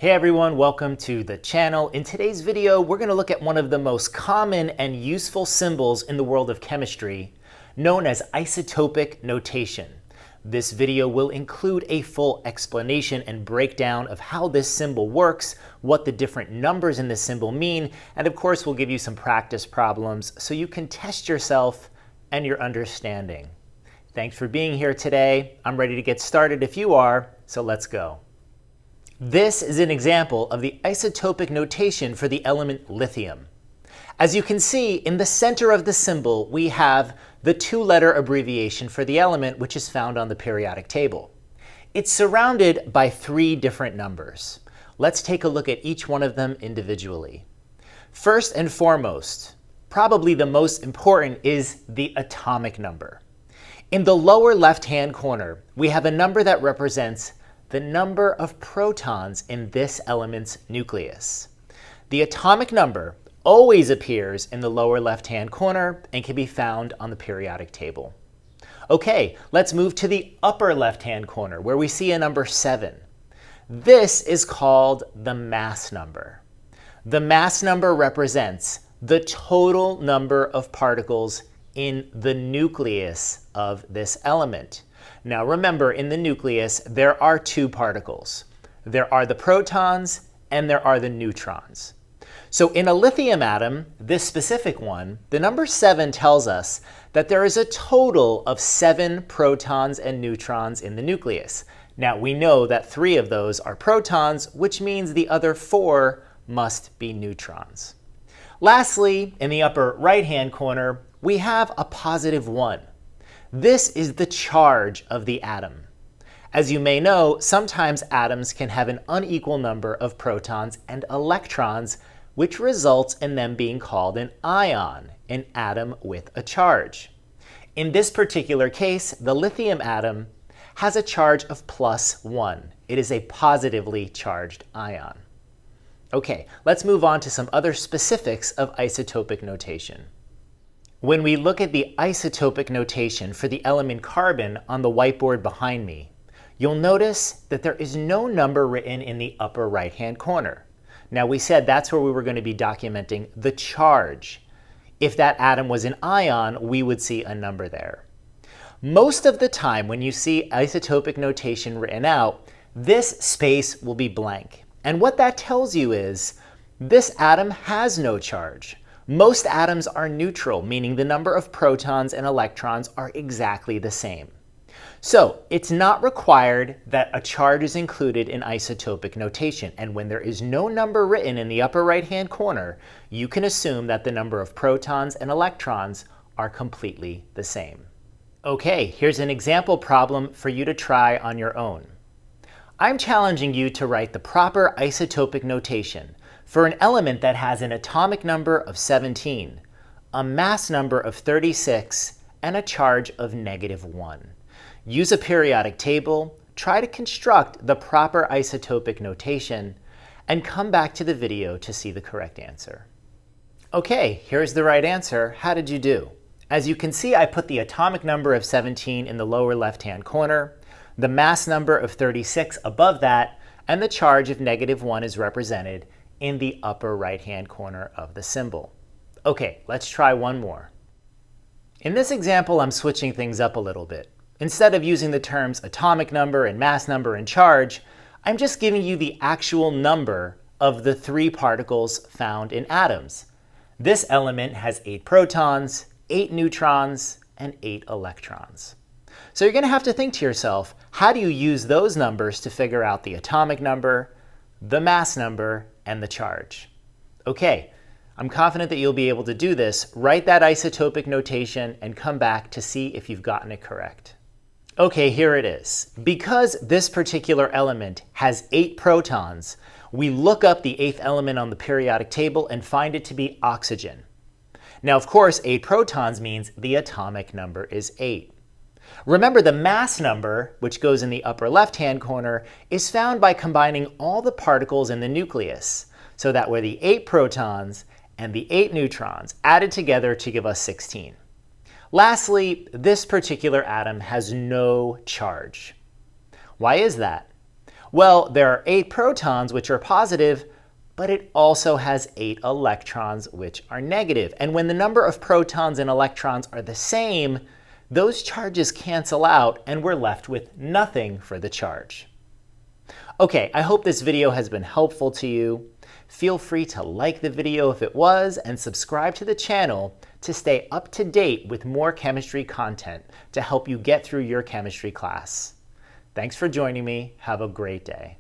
Hey everyone, welcome to the channel. In today's video, we're going to look at one of the most common and useful symbols in the world of chemistry, known as isotopic notation. This video will include a full explanation and breakdown of how this symbol works, what the different numbers in this symbol mean, and of course we'll give you some practice problems so you can test yourself and your understanding. Thanks for being here today. I'm ready to get started if you are, so let's go. This is an example of the isotopic notation for the element lithium. As you can see, in the center of the symbol, we have the two-letter abbreviation for the element, which is found on the periodic table. It's surrounded by three different numbers. Let's take a look at each one of them individually. First and foremost, probably the most important, is the atomic number. In the lower left-hand corner, we have a number that represents the number of protons in this element's nucleus. The atomic number always appears in the lower left-hand corner and can be found on the periodic table. Okay, let's move to the upper left-hand corner where we see a number 7. This is called the mass number. The mass number represents the total number of particles in the nucleus of this element. Now remember, in the nucleus, there are two particles. There are the protons and there are the neutrons. So in a lithium atom, this specific one, the number 7 tells us that there is a total of 7 protons and neutrons in the nucleus. Now we know that 3 of those are protons, which means the other 4 must be neutrons. Lastly, in the upper right-hand corner, we have a positive 1. This is the charge of the atom. As you may know, sometimes atoms can have an unequal number of protons and electrons, which results in them being called an ion, an atom with a charge. In this particular case, the lithium atom has a charge of +1. It is a positively charged ion. Okay, let's move on to some other specifics of isotopic notation. When we look at the isotopic notation for the element carbon on the whiteboard behind me, you'll notice that there is no number written in the upper right-hand corner. Now we said that's where we were going to be documenting the charge. If that atom was an ion, we would see a number there. Most of the time when you see isotopic notation written out, this space will be blank. And what that tells you is this atom has no charge. Most atoms are neutral, meaning the number of protons and electrons are exactly the same. So it's not required that a charge is included in isotopic notation, and when there is no number written in the upper right-hand corner, you can assume that the number of protons and electrons are completely the same. Okay, here's an example problem for you to try on your own. I'm challenging you to write the proper isotopic notation for an element that has an atomic number of 17, a mass number of 36, and a charge of -1. Use a periodic table, try to construct the proper isotopic notation, and come back to the video to see the correct answer. Okay, here's the right answer. How did you do? As you can see, I put the atomic number of 17 in the lower left-hand corner, the mass number of 36 above that, and the charge of -1 is represented in the upper right-hand corner of the symbol. Okay, let's try one more. In this example, I'm switching things up a little bit. Instead of using the terms atomic number and mass number and charge, I'm just giving you the actual number of the 3 particles found in atoms. This element has 8 protons, 8 neutrons, and 8 electrons. So you're going to have to think to yourself, how do you use those numbers to figure out the atomic number, the mass number, and the charge? Okay, I'm confident that you'll be able to do this. Write that isotopic notation and come back to see if you've gotten it correct. Okay, here it is. Because this particular element has 8 protons, we look up the 8th element on the periodic table and find it to be oxygen. Now, of course, 8 protons means the atomic number is 8. Remember, the mass number, which goes in the upper left-hand corner, is found by combining all the particles in the nucleus, so that were the 8 protons and the 8 neutrons added together to give us 16. Lastly, this particular atom has no charge. Why is that? Well, there are 8 protons, which are positive, but it also has 8 electrons, which are negative. And when the number of protons and electrons are the same, those charges cancel out and we're left with nothing for the charge. Okay, I hope this video has been helpful to you. Feel free to like the video if it was and subscribe to the channel to stay up to date with more chemistry content to help you get through your chemistry class. Thanks for joining me. Have a great day.